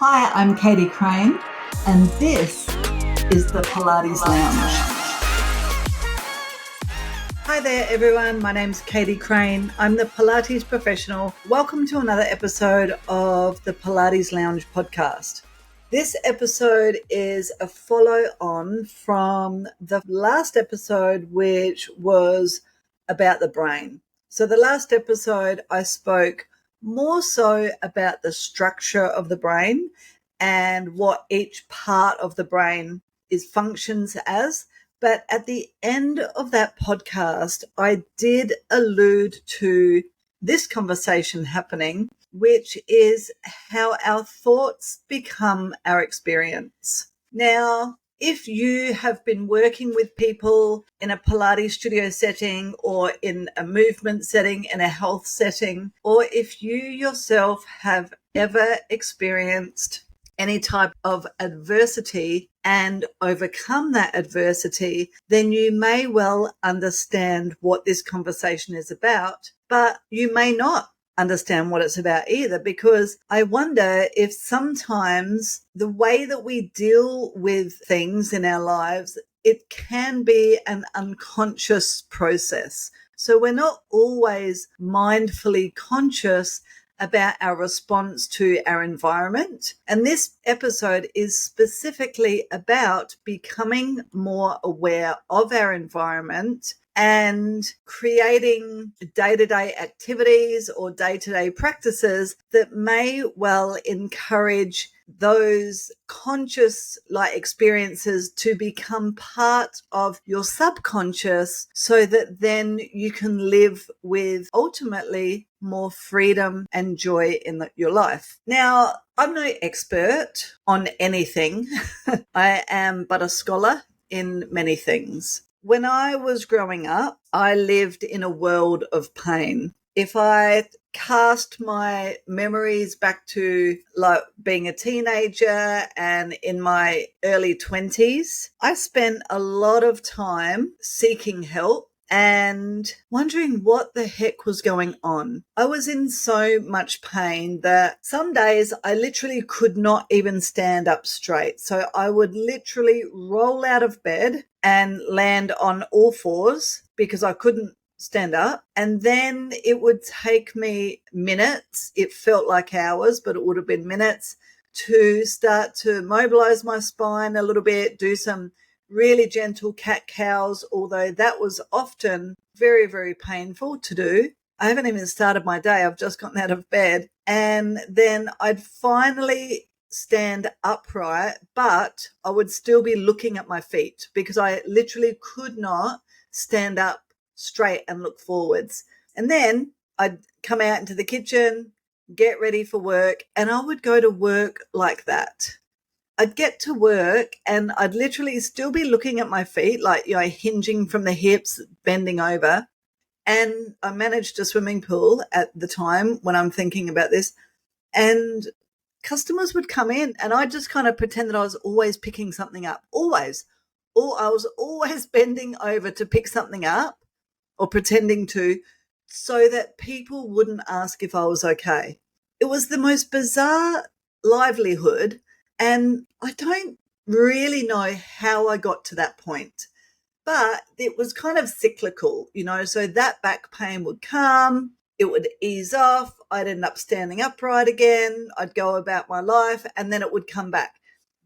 Hi, I'm Katie Crane, and this is the Pilates Lounge. Hi there, everyone. My name's Katie Crane. I'm the Pilates professional. Welcome to another episode of the Pilates Lounge podcast. This episode is a follow-on from the last episode, which was about the brain. So the last episode, I spoke more so about the structure of the brain and what each part of the brain functions as. But at the end of that podcast, I did allude to this conversation happening, which is how our thoughts become our experience. Now, if you have been working with people in a Pilates studio setting or in a movement setting, in a health setting, or if you yourself have ever experienced any type of adversity and overcome that adversity, then you may well understand what this conversation is about, but you may not understand what it's about either, because I wonder if sometimes the way that we deal with things in our lives, it can be an unconscious process. So we're not always mindfully conscious about our response to our environment. And this episode is specifically about becoming more aware of our environment and creating day-to-day activities or day-to-day practices that may well encourage those conscious experiences to become part of your subconscious, so that then you can live with ultimately more freedom and joy in your life. Now, I'm no expert on anything. I am but a scholar in many things. When I was growing up, I lived in a world of pain. If I cast my memories back to being a teenager and in my early 20s, I spent a lot of time seeking help and wondering what the heck was going on. I was in so much pain that some days I literally could not even stand up straight. So I would literally roll out of bed and land on all fours because I couldn't stand up. And then it would take me minutes. It felt like hours, but it would have been minutes to start to mobilize my spine a little bit, do some really gentle cat-cows, although that was often very, very painful to do. I haven't even started my day. I've just gotten out of bed. And then I'd finally stand upright, but I would still be looking at my feet because I literally could not stand up straight and look forwards. And then I'd come out into the kitchen, get ready for work, and I would go to work like that. I'd get to work and I'd literally still be looking at my feet, hinging from the hips, bending over. And I managed a swimming pool at the time when I'm thinking about this. And customers would come in and I'd just kind of pretend that I was always picking something up. Always. Or I was always bending over to pick something up or pretending to, so that people wouldn't ask if I was okay. It was the most bizarre livelihood. And I don't really know how I got to that point, but it was kind of cyclical, so that back pain would come, it would ease off, I'd end up standing upright again, I'd go about my life, and then it would come back.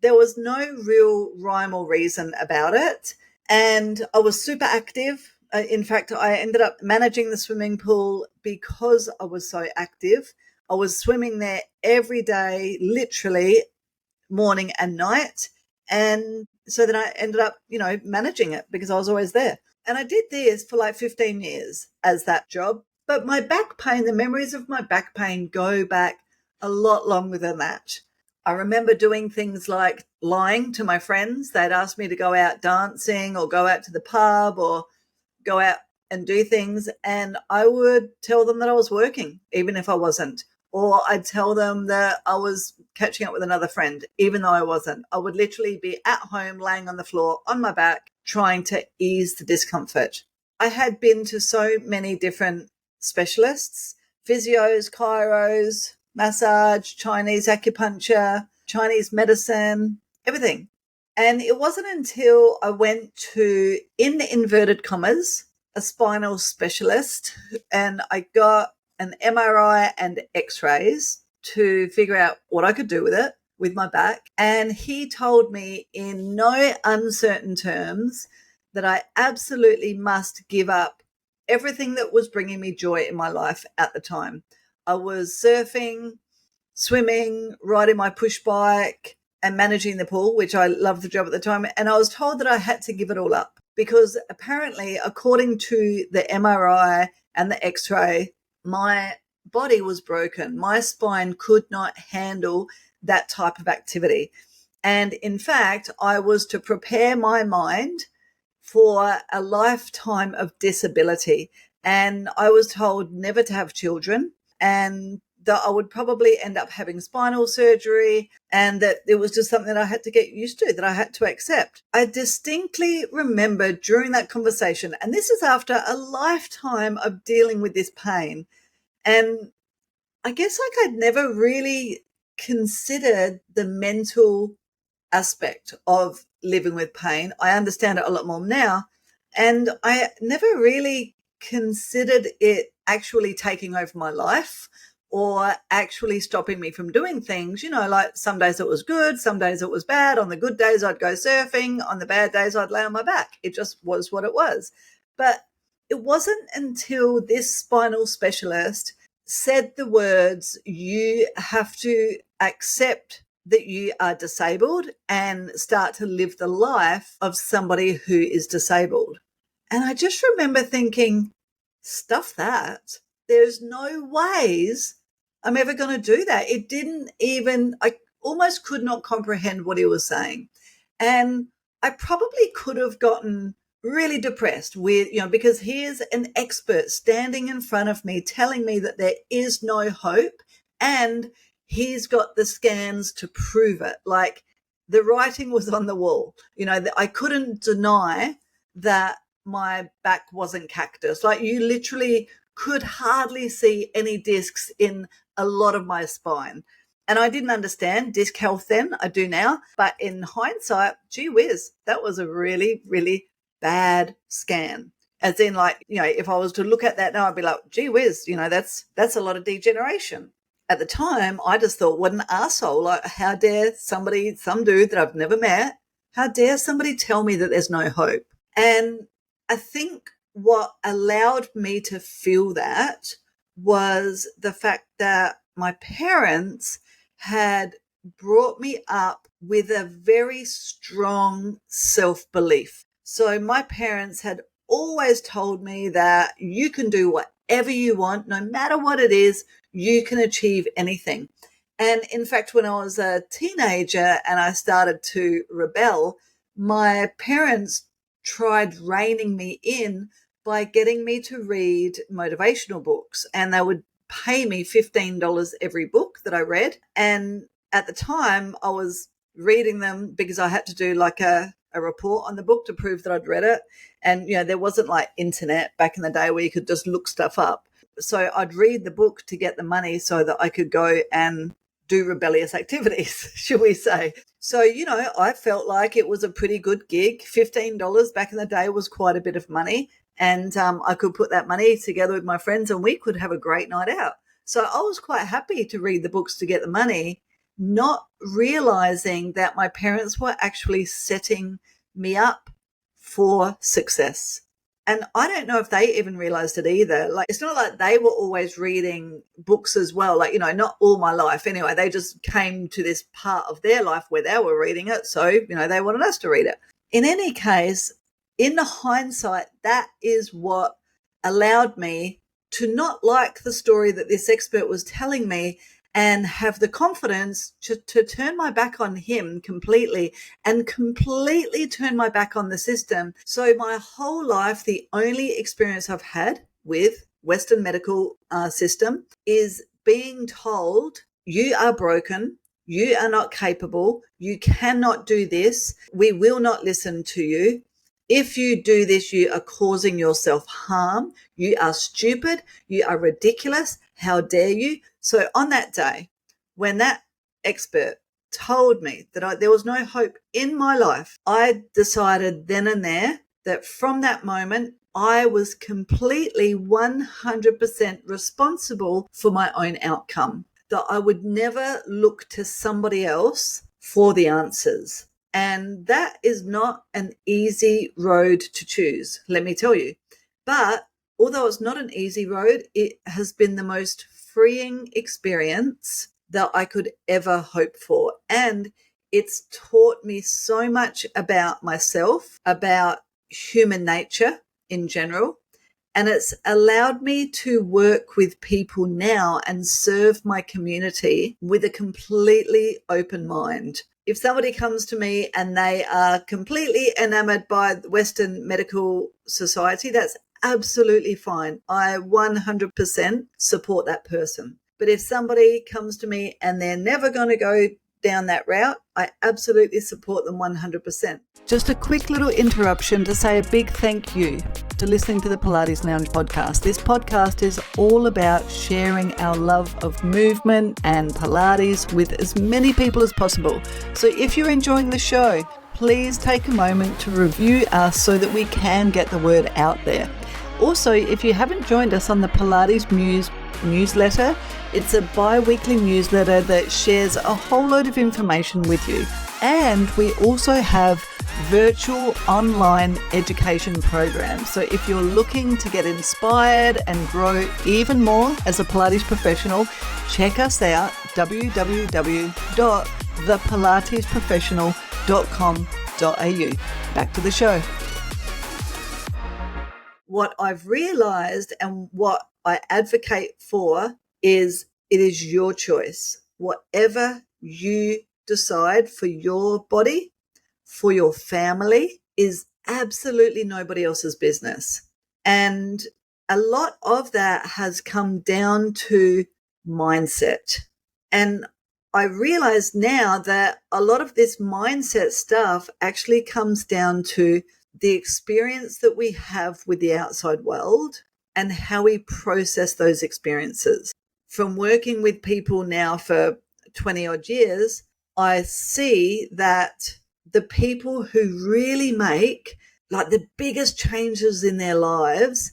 There was no real rhyme or reason about it. And I was super active. In fact, I ended up managing the swimming pool because I was so active. I was swimming there every day, literally, morning and night. And so then I ended up, managing it because I was always there. And I did this for 15 years as that job. But my back pain, the memories of my back pain go back a lot longer than that. I remember doing things like lying to my friends. They'd ask me to go out dancing or go out to the pub or go out and do things. And I would tell them that I was working, even if I wasn't. Or I'd tell them that I was catching up with another friend, even though I wasn't. I would literally be at home, laying on the floor, on my back, trying to ease the discomfort. I had been to so many different specialists, physios, chiros, massage, Chinese acupuncture, Chinese medicine, everything. And it wasn't until I went to, in inverted commas, a spinal specialist, and I got an MRI and x-rays to figure out what I could do with it, with my back. And he told me in no uncertain terms that I absolutely must give up everything that was bringing me joy in my life at the time. I was surfing, swimming, riding my push bike, and managing the pool, which I loved the job at the time. And I was told that I had to give it all up because apparently, according to the MRI and the x-ray, my body was broken. My spine could not handle that type of activity. And in fact, I was to prepare my mind for a lifetime of disability. And I was told never to have children and that I would probably end up having spinal surgery and that it was just something that I had to get used to, that I had to accept. I distinctly remember during that conversation, and this is after a lifetime of dealing with this pain, and I guess like I'd never really considered the mental aspect of living with pain. I understand it a lot more now. And I never really considered it actually taking over my life or actually stopping me from doing things. You know, like some days it was good, some days it was bad. On the good days, I'd go surfing. On the bad days, I'd lay on my back. It just was what it was. But it wasn't until this spinal specialist said the words, you have to accept that you are disabled and start to live the life of somebody who is disabled. And I just remember thinking, stuff that. There's no ways I'm ever going to do that. It didn't even, I almost could not comprehend what he was saying. And I probably could have gotten really depressed with, because here's an expert standing in front of me telling me that there is no hope and he's got the scans to prove it. Like the writing was on the wall. I couldn't deny that my back wasn't cactus. Like you literally could hardly see any discs in a lot of my spine. And I didn't understand disc health then. I do now. But in hindsight, gee whiz, that was a really, really bad scan. As in, like, if I was to look at that now, I'd be like, gee whiz, that's a lot of degeneration. At the time, I just thought, what an arsehole. Like, how dare some dude that I've never met, how dare somebody tell me that there's no hope? And I think what allowed me to feel that was the fact that my parents had brought me up with a very strong self-belief. So my parents had always told me that you can do whatever you want, no matter what it is, you can achieve anything. And in fact, when I was a teenager and I started to rebel, my parents tried reining me in by getting me to read motivational books, and they would pay me $15 every book that I read. And at the time I was reading them because I had to do like a report on the book to prove that I'd read it. And, there wasn't like internet back in the day where you could just look stuff up. So I'd read the book to get the money so that I could go and do rebellious activities, should we say. So, I felt like it was a pretty good gig. $15 back in the day was quite a bit of money. And I could put that money together with my friends and we could have a great night out. So I was quite happy to read the books to get the money, not realizing that my parents were actually setting me up for success. And I don't know if they even realized it either. Like, it's not like they were always reading books as well. Like, not all my life anyway. They just came to this part of their life where they were reading it. So, they wanted us to read it. In any case, in the hindsight, that is what allowed me to not like the story that this expert was telling me and have the confidence to turn my back on him completely and completely turn my back on the system. So my whole life, the only experience I've had with Western medical system is being told, you are broken, you are not capable, you cannot do this, we will not listen to you. If you do this, you are causing yourself harm. You are stupid. You are ridiculous. How dare you? So on that day, when that expert told me that there was no hope in my life, I decided then and there that from that moment, I was completely 100% responsible for my own outcome, that I would never look to somebody else for the answers. And that is not an easy road to choose, let me tell you. But although it's not an easy road, it has been the most freeing experience that I could ever hope for. And it's taught me so much about myself, about human nature in general. And it's allowed me to work with people now and serve my community with a completely open mind. If somebody comes to me and they are completely enamored by the Western medical society, that's absolutely fine. I 100% support that person. But if somebody comes to me and they're never going to go down that route, I absolutely support them 100%. Just a quick little interruption to say a big thank you to listening to the Pilates Lounge podcast. This podcast is all about sharing our love of movement and Pilates with as many people as possible. So if you're enjoying the show, please take a moment to review us so that we can get the word out there. Also, if you haven't joined us on the Pilates Muse newsletter, it's a bi-weekly newsletter that shares a whole load of information with you. And we also have virtual online education programs. So if you're looking to get inspired and grow even more as a Pilates professional, check us out, www.thepilatesprofessional.com.au. Back to the show. What I've realized and what I advocate for is it is your choice. Whatever you decide for your body, for your family, is absolutely nobody else's business. And a lot of that has come down to mindset. And I realize now that a lot of this mindset stuff actually comes down to the experience that we have with the outside world and how we process those experiences. From working with people now for 20 odd years, I see that the people who really make like the biggest changes in their lives,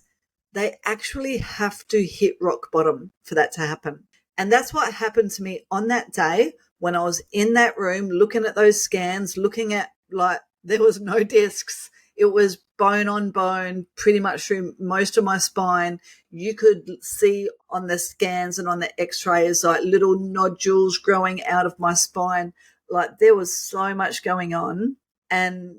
they actually have to hit rock bottom for that to happen. And that's what happened to me on that day when I was in that room looking at those scans, looking at like there was no discs. It was bone on bone, pretty much through most of my spine. You could see on the scans and on the x-rays like little nodules growing out of my spine. Like there was so much going on. And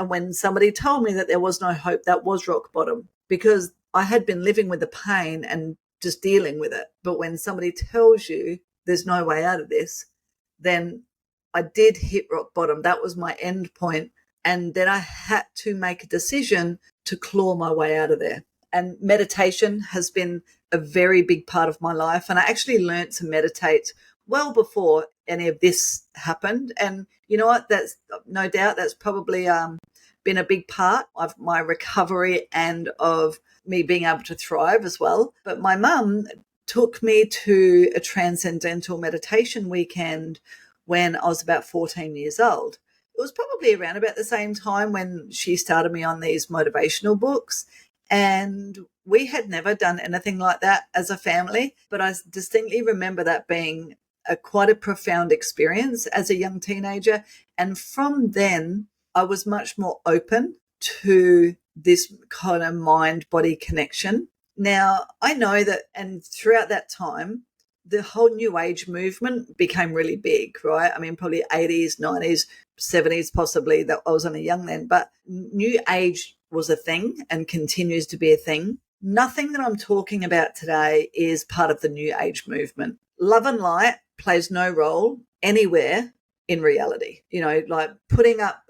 when somebody told me that there was no hope, that was rock bottom, because I had been living with the pain and just dealing with it. But when somebody tells you there's no way out of this, then I did hit rock bottom. That was my end point. And then I had to make a decision to claw my way out of there. And meditation has been a very big part of my life. And I actually learned to meditate well before any of this happened. And you know what? That's no doubt that's probably been a big part of my recovery and of me being able to thrive as well. But my mum took me to a transcendental meditation weekend when I was about 14 years old. It was probably around about the same time when she started me on these motivational books. And we had never done anything like that as a family, but I distinctly remember that being quite a profound experience as a young teenager. And from then, I was much more open to this kind of mind-body connection. Now, I know that, and throughout that time, the whole New Age movement became really big, right? I mean, probably 80s, 90s, 70s, possibly, that I was only young then. But New Age was a thing and continues to be a thing. Nothing that I'm talking about today is part of the New Age movement. Love and light plays no role anywhere in reality. You know, like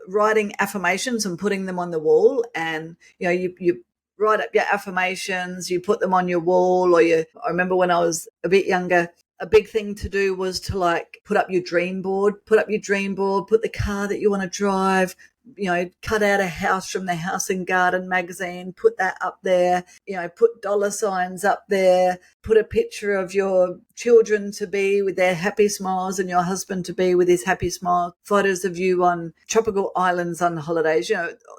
writing affirmations and putting them on the wall, and, you know, you write up your affirmations, you put them on your wall, I remember when I was a bit younger, a big thing to do was to like put up your dream board, put the car that you want to drive, cut out a house from the House and Garden magazine, put that up there, put dollar signs up there, put a picture of your children to be with their happy smiles and your husband to be with his happy smile, photos of you on tropical islands on holidays,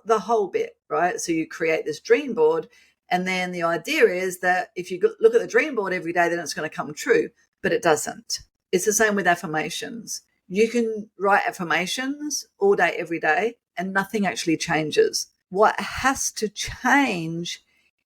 the whole bit, right? So you create this dream board. And then the idea is that if you look at the dream board every day, then it's going to come true, but it doesn't. It's the same with affirmations. You can write affirmations all day, every day, and nothing actually changes. What has to change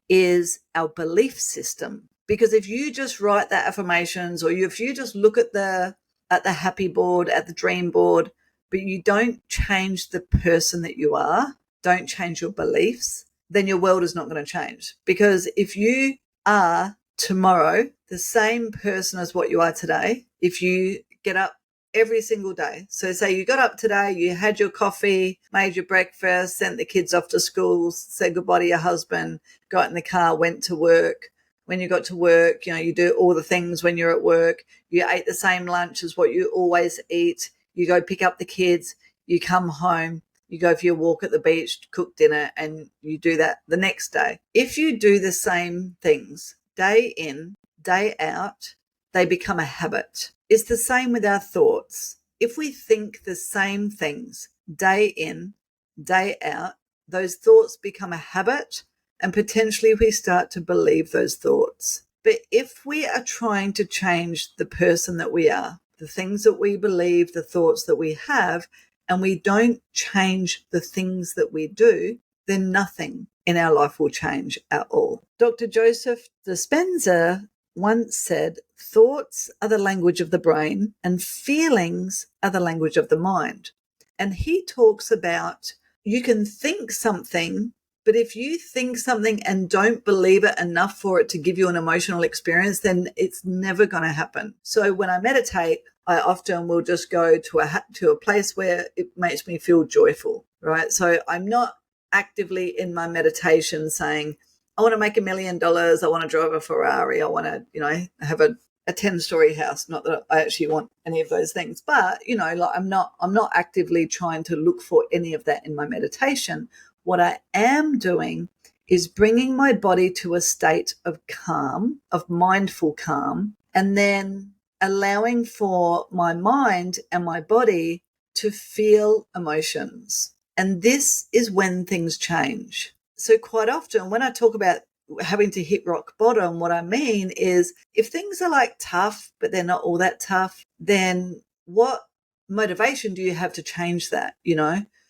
is our belief system. Because if you just write the affirmations, or if you just look at the happy board, at the dream board, but you don't change the person that you are, don't change your beliefs, then your world is not going to change. Because if you are tomorrow the same person as what you are today, if you get up every single day. So say you got up today, you had your coffee, made your breakfast, sent the kids off to school, said goodbye to your husband, got in the car, went to work. When you got to work, you do all the things when you're at work. You ate the same lunch as what you always eat. You go pick up the kids, you come home, you go for your walk at the beach, cook dinner, and you do that the next day. If you do the same things day in, day out, they become a habit. It's the same with our thoughts. If we think the same things day in, day out, those thoughts become a habit, and potentially we start to believe those thoughts. But if we are trying to change the person that we are, the things that we believe, the thoughts that we have, and we don't change the things that we do, then nothing in our life will change at all. Dr. Joseph Dispenza once said, thoughts are the language of the brain and feelings are the language of the mind. And he talks about you can think something, but if you think something and don't believe it enough for it to give you an emotional experience, then it's never going to happen. So when I meditate, I often will just go to a place where it makes me feel joyful, right? So I'm not actively in my meditation saying, I want to make $1 million. I want to drive a Ferrari. I want to, have a 10-story house. Not that I actually want any of those things, but, I'm not actively trying to look for any of that in my meditation. What I am doing is bringing my body to a state of calm, of mindful calm, and then allowing for my mind and my body to feel emotions. And this is when things change. So quite often when I talk about having to hit rock bottom, what I mean is if things are like tough, but they're not all that tough, then what motivation do you have to change that,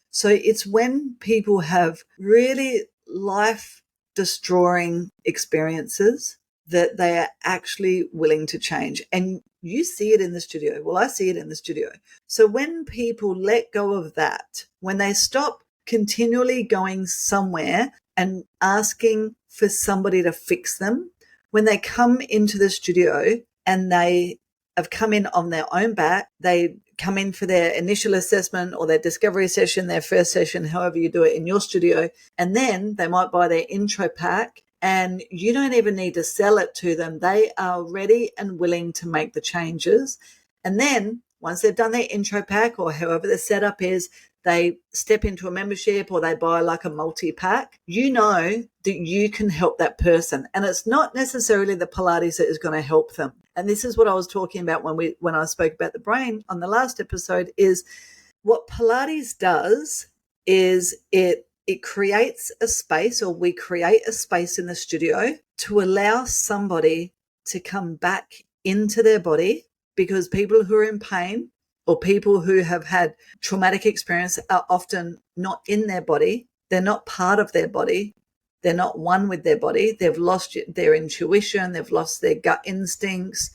So it's when people have really life-destroying experiences that they are actually willing to change. And you see it in the studio. Well, I see it in the studio. So when people let go of that, when they stop continually going somewhere and asking for somebody to fix them, when they come into the studio and they have come in on their own back, they come in for their initial assessment or their discovery session, their first session, however you do it in your studio, and then they might buy their intro pack, and you don't even need to sell it to them. They are ready and willing to make the changes. And then once they've done their intro pack or however the setup is, they step into a membership or they buy like a multi-pack, that you can help that person. And it's not necessarily the Pilates that is going to help them. And this is what I was talking about when I spoke about the brain on the last episode, is what Pilates does is it creates a space, or we create a space in the studio to allow somebody to come back into their body, because people who are in pain or people who have had traumatic experience are often not in their body. They're not part of their body. They're not one with their body. They've lost their intuition. They've lost their gut instincts.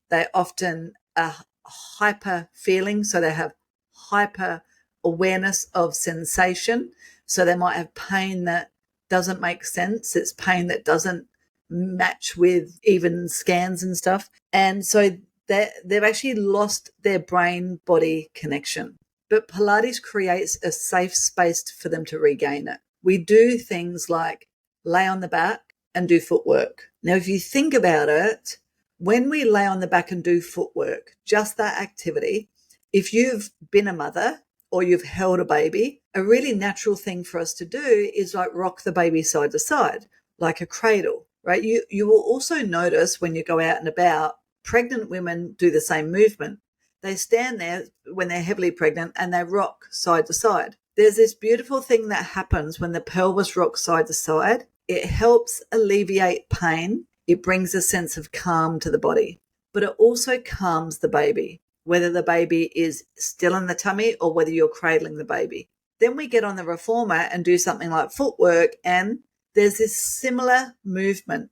They often are hyper feeling. So they have hyper awareness of sensation. So they might have pain that doesn't make sense. It's pain that doesn't match with even scans and stuff. And so they've actually lost their brain-body connection. But Pilates creates a safe space for them to regain it. We do things like lay on the back and do footwork. Now, if you think about it, When we lay on the back and do footwork, just that activity, if you've been a mother or you've held a baby, a really natural thing for us to do is like rock the baby side to side, like a cradle, right? You will also notice when you go out and about, pregnant women do the same movement. They stand there when they're heavily pregnant and they rock side to side. There's this beautiful thing that happens when the pelvis rocks side to side. It helps alleviate pain. It brings a sense of calm to the body, but it also calms the baby, whether the baby is still in the tummy or whether you're cradling the baby. Then we get on the reformer and do something like footwork, and there's this similar movement.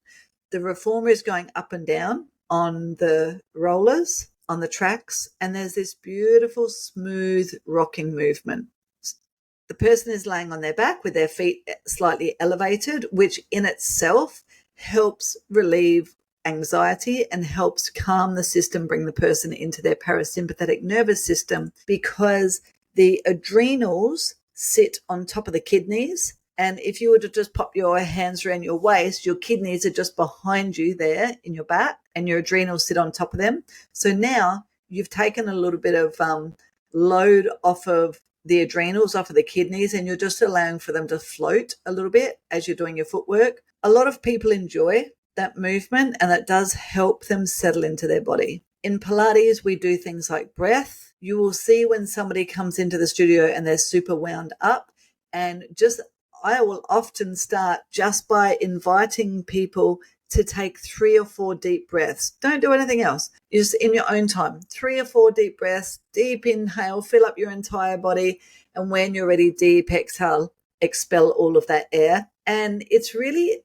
The reformer is going up and down on the rollers, on the tracks, and there's this beautiful, smooth rocking movement. The person is laying on their back with their feet slightly elevated, which in itself helps relieve anxiety and helps calm the system, bring the person into their parasympathetic nervous system, because the adrenals sit on top of the kidneys. And if you were to just pop your hands around your waist, your kidneys are just behind you there in your back and your adrenals sit on top of them. So now you've taken a little bit of load off of the adrenals, off of the kidneys, and you're just allowing for them to float a little bit as you're doing your footwork. A lot of people enjoy that movement, and it does help them settle into their body. In Pilates, we do things like breath. You will see when somebody comes into the studio and they're super wound up, and I will often start just by inviting people to take 3 or 4 deep breaths. Don't do anything else. Just in your own time, 3 or 4 deep breaths, deep inhale, fill up your entire body. And when you're ready, deep exhale, expel all of that air. And it's really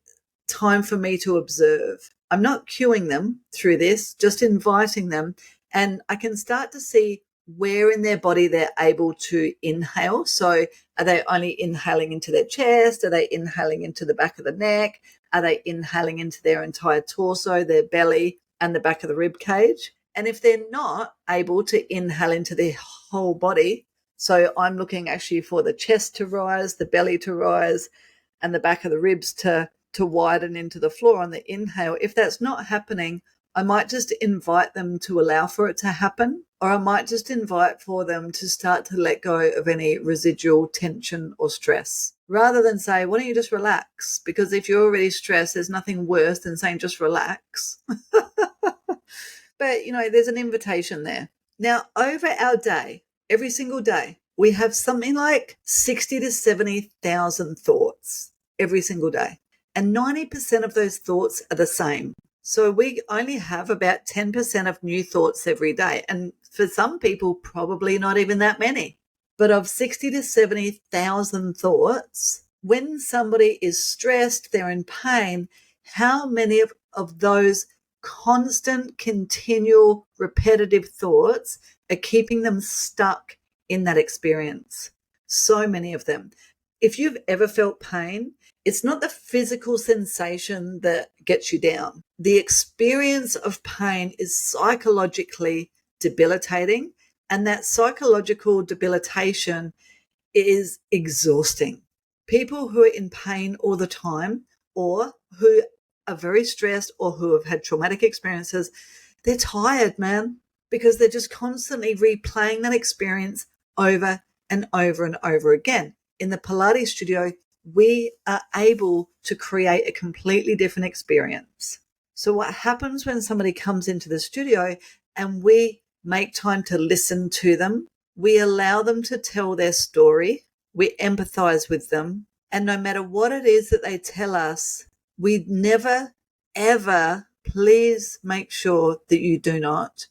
time for me to observe. I'm not cueing them through this, just inviting them. And I can start to see where in their body they're able to inhale. So are they only inhaling into their chest? Are they inhaling into the back of the neck? Are they inhaling into their entire torso, their belly, and the back of the rib cage? And if they're not able to inhale into their whole body, so I'm looking actually for the chest to rise, the belly to rise, and the back of the ribs to widen into the floor on the inhale. If that's not happening, I might just invite them to allow for it to happen, or I might just invite for them to start to let go of any residual tension or stress, rather than say, why don't you just relax? Because if you're already stressed, there's nothing worse than saying just relax. But, there's an invitation there. Now, over our day, every single day, we have something like 60 to 70,000 thoughts every single day. And 90% of those thoughts are the same. So we only have about 10% of new thoughts every day. And for some people, probably not even that many. But of 60 to 70,000 thoughts, when somebody is stressed, they're in pain, how many of those constant, continual, repetitive thoughts are keeping them stuck in that experience? So many of them. If you've ever felt pain, it's not the physical sensation that gets you down. The experience of pain is psychologically debilitating, and that psychological debilitation is exhausting. People who are in pain all the time, or who are very stressed, or who have had traumatic experiences, they're tired, man, because they're just constantly replaying that experience over and over and over again. In the Pilates studio, we are able to create a completely different experience. So what happens when somebody comes into the studio and we make time to listen to them, we allow them to tell their story, we empathize with them, and no matter what it is that they tell us, we never, ever, please make sure that you do not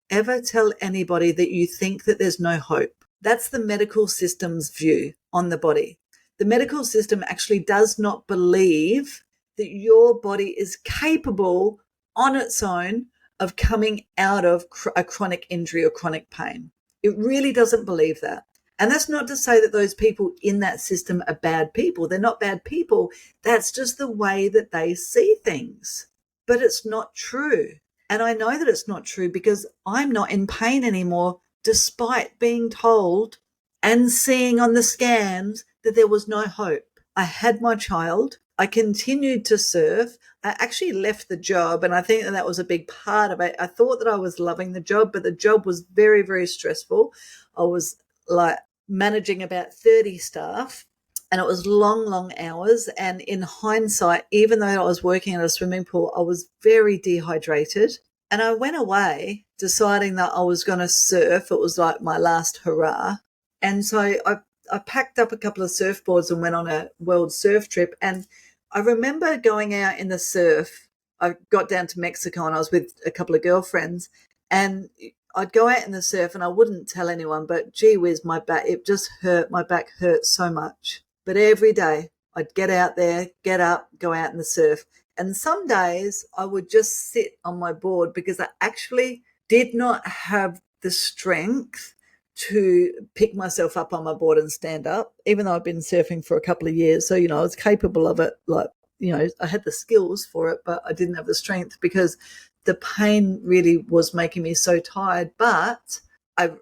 ever tell anybody that you think that there's no hope. That's the medical system's view on the body. The medical system actually does not believe that your body is capable on its own of coming out of a chronic injury or chronic pain. It really doesn't believe that. And that's not to say that those people in that system are bad people. They're not bad people. That's just the way that they see things. But it's not true. And I know that it's not true because I'm not in pain anymore, despite being told and seeing on the scans that there was no hope. I had my child. I continued to surf. I actually left the job, and I think that was a big part of it. I thought that I was loving the job, but the job was very, very stressful. I was like managing about 30 staff, and it was long, long hours. And in hindsight, even though I was working at a swimming pool, I was very dehydrated. And I went away deciding that I was going to surf. It was like my last hurrah. And so I packed up a couple of surfboards and went on a world surf trip. And I remember going out in the surf. I got down to Mexico and I was with a couple of girlfriends, and I'd go out in the surf and I wouldn't tell anyone, but gee whiz, my back, it just hurt. My back hurt so much. But every day I'd get out there, get up, go out in the surf. And some days I would just sit on my board because I actually did not have the strength to pick myself up on my board and stand up, even though I've been surfing for a couple of years. So, I was capable of it. Like, I had the skills for it, but I didn't have the strength because the pain really was making me so tired. But I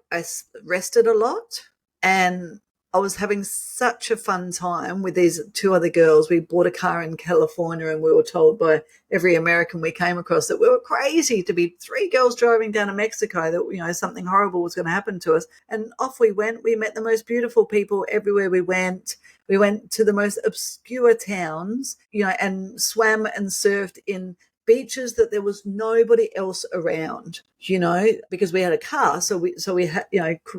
rested a lot, and I was having such a fun time with these two other girls. We bought a car in California, and we were told by every American we came across that we were crazy to be three girls driving down to Mexico, that, something horrible was going to happen to us. And off we went. We met the most beautiful people everywhere we went. We went to the most obscure towns, and swam and surfed in beaches that there was nobody else around, because we had a car. So we had,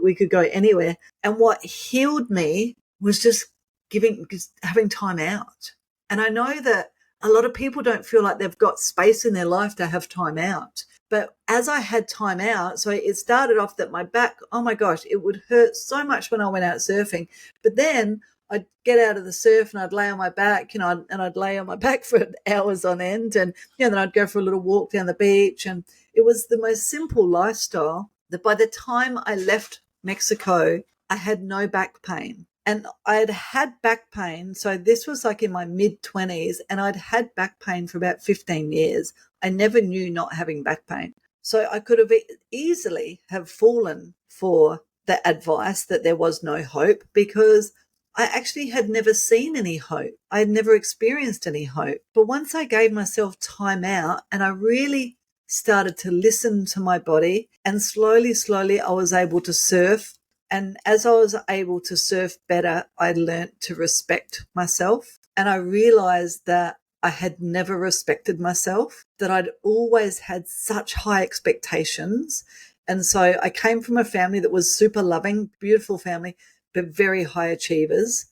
we could go anywhere. And what healed me was just having time out. And I know that a lot of people don't feel like they've got space in their life to have time out. But as I had time out, so it started off that my back, oh my gosh, it would hurt so much when I went out surfing. But then I'd get out of the surf and I'd lay on my back, and I'd lay on my back for hours on end. And, then I'd go for a little walk down the beach. And it was the most simple lifestyle that by the time I left Mexico, I had no back pain. And I'd had back pain. So this was like in my mid-20s, and I'd had back pain for about 15 years. I never knew not having back pain. So I could have easily have fallen for the advice that there was no hope, because I actually had never seen any hope. I had never experienced any hope. But once I gave myself time out and I really started to listen to my body, and slowly, I was able to surf. And as I was able to surf better, I learnt to respect myself. And I realized that I had never respected myself, that I'd always had such high expectations. And so I came from a family that was super loving, beautiful family, but very high achievers.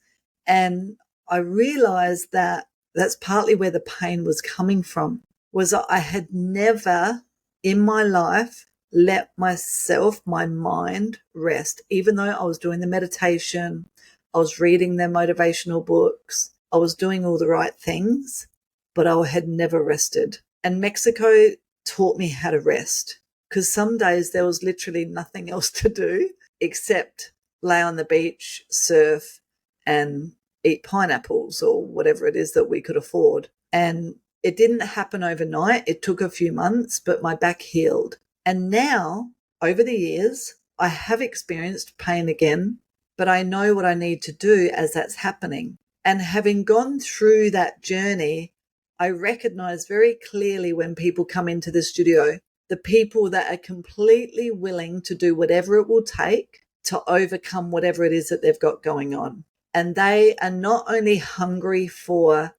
And I realized that that's partly where the pain was coming from, was I had never in my life let myself, my mind rest. Even though I was doing the meditation, I was reading their motivational books, I was doing all the right things, but I had never rested. And Mexico taught me how to rest, because some days there was literally nothing else to do except lay on the beach, surf, and eat pineapples or whatever it is that we could afford. And it didn't happen overnight. It took a few months, but my back healed. And now, over the years, I have experienced pain again, but I know what I need to do as that's happening. And having gone through that journey, I recognize very clearly when people come into the studio, the people that are completely willing to do whatever it will take to overcome whatever it is that they've got going on. And they are not only hungry for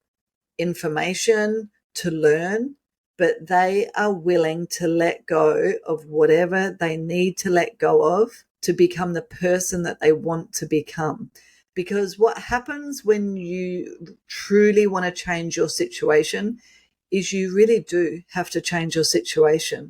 information to learn, but they are willing to let go of whatever they need to let go of to become the person that they want to become. Because what happens when you truly want to change your situation is you really do have to change your situation.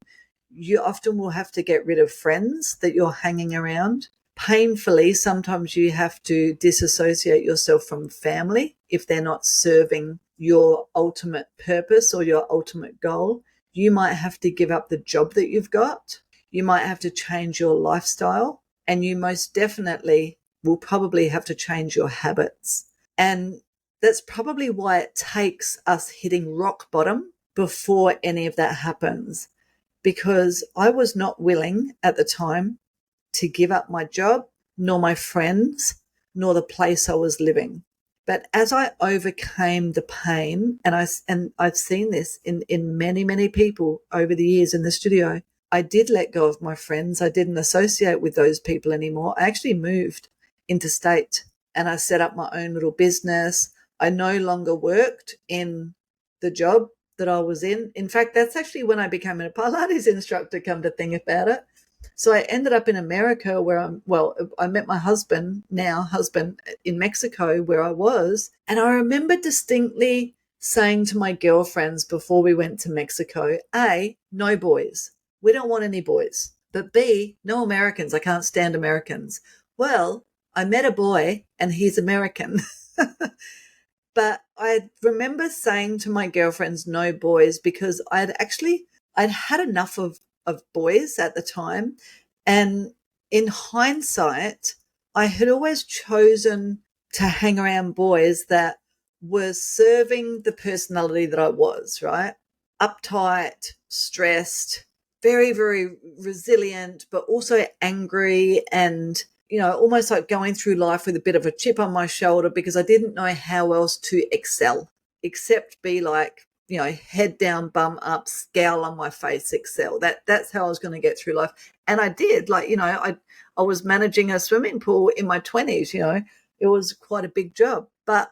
You often will have to get rid of friends that you're hanging around. Painfully, sometimes you have to disassociate yourself from family if they're not serving your ultimate purpose or your ultimate goal. You might have to give up the job that you've got. You might have to change your lifestyle, and you most definitely will probably have to change your habits. And that's probably why it takes us hitting rock bottom before any of that happens, because I was not willing at the time to give up my job, nor my friends, nor the place I was living. But as I overcame the pain, and I've seen this in many, many people over the years in the studio, I did let go of my friends. I didn't associate with those people anymore. I actually moved interstate and I set up my own little business. I no longer worked in the job that I was in. In fact, that's actually when I became a Pilates instructor, come to think about it. So I ended up in America where I met my husband in Mexico where I was. And I remember distinctly saying to my girlfriends before we went to Mexico, A, no boys. We don't want any boys. But B, no Americans. I can't stand Americans. Well, I met a boy and he's American. But I remember saying to my girlfriends, no boys, because I'd had enough of boys at the time. And in hindsight, I had always chosen to hang around boys that were serving the personality that I was, right? Uptight, stressed, very, very resilient, but also angry and, almost like going through life with a bit of a chip on my shoulder because I didn't know how else to excel except be like, head down, bum up, scowl on my face, excel. That's how I was going to get through life. And I did. I was managing a swimming pool in my 20s, it was quite a big job, but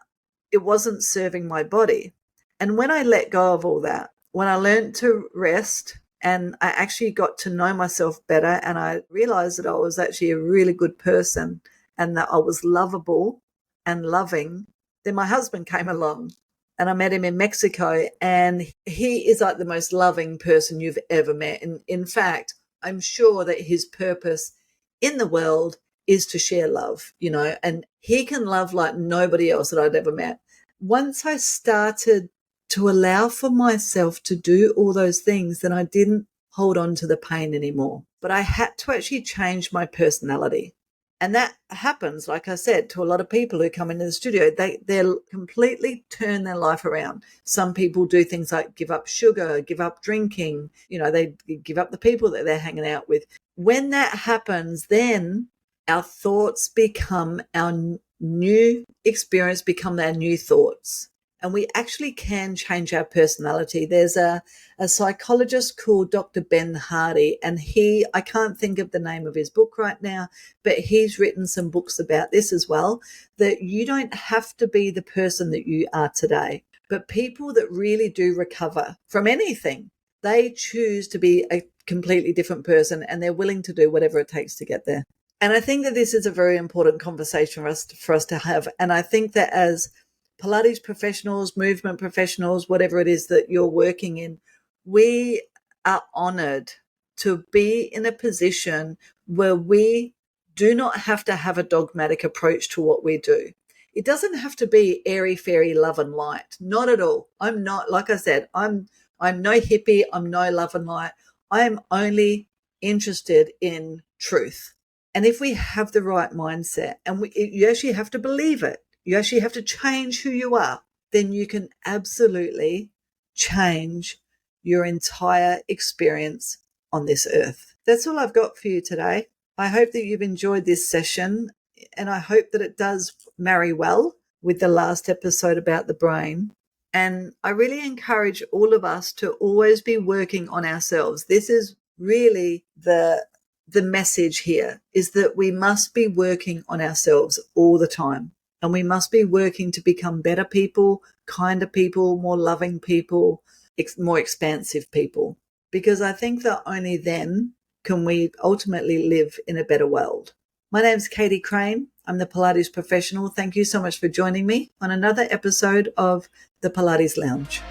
it wasn't serving my body. And when I let go of all that, when I learned to rest and I actually got to know myself better and I realized that I was actually a really good person and that I was lovable and loving, then my husband came along and I met him in Mexico and he is like the most loving person you've ever met. And in fact, I'm sure that his purpose in the world is to share love, and he can love like nobody else that I'd ever met. Once I started to allow for myself to do all those things, then I didn't hold on to the pain anymore. But I had to actually change my personality. And that happens, like I said, to a lot of people who come into the studio. They'll completely turn their life around. Some people do things like give up sugar, give up drinking, they give up the people that they're hanging out with. When that happens, then our thoughts become our new experience, become our new thoughts. And we actually can change our personality. There's a psychologist called Dr. Ben Hardy, and I can't think of the name of his book right now, but he's written some books about this as well, that you don't have to be the person that you are today. But people that really do recover from anything, they choose to be a completely different person and they're willing to do whatever it takes to get there. And I think that this is a very important conversation for us to have. And I think that as Pilates professionals, movement professionals, whatever it is that you're working in, we are honored to be in a position where we do not have to have a dogmatic approach to what we do. It doesn't have to be airy fairy love and light. Not at all. I'm not, like I said, I'm no hippie. I'm no love and light. I am only interested in truth. And if we have the right mindset, and you actually have to believe it, you actually have to change who you are, then you can absolutely change your entire experience on this earth. That's all I've got for you today. I hope that you've enjoyed this session, and I hope that it does marry well with the last episode about the brain. And I really encourage all of us to always be working on ourselves. This is really the message here, is that we must be working on ourselves all the time. And we must be working to become better people, kinder people, more loving people, more expansive people. Because I think that only then can we ultimately live in a better world. My name's Katie Crane. I'm the Pilates professional. Thank you so much for joining me on another episode of the Pilates Lounge.